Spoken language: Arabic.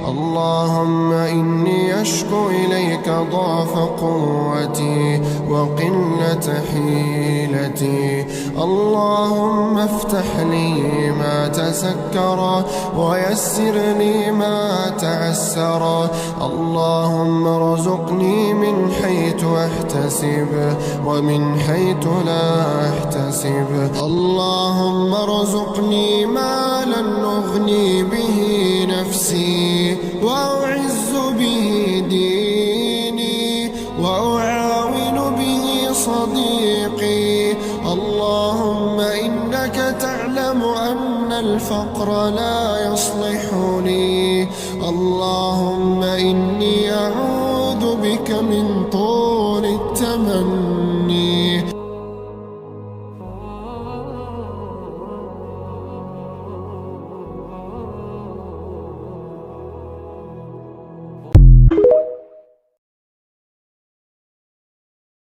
اللهم إني أشكو إليك ضعف قوتي وقلة حيلتي. اللهم افتح لي ما تسكر ويسر لي ما تعسر. اللهم ارزقني من حيث أحتسب ومن حيث لا أحتسب. اللهم ارزقني مالا أغني به نفسي وأعز به ديني وأعاون به صديقي. اللهم إنك تعلم أن الفقر لا يصلح لي. اللهم إني أعوذ بك من طول التمني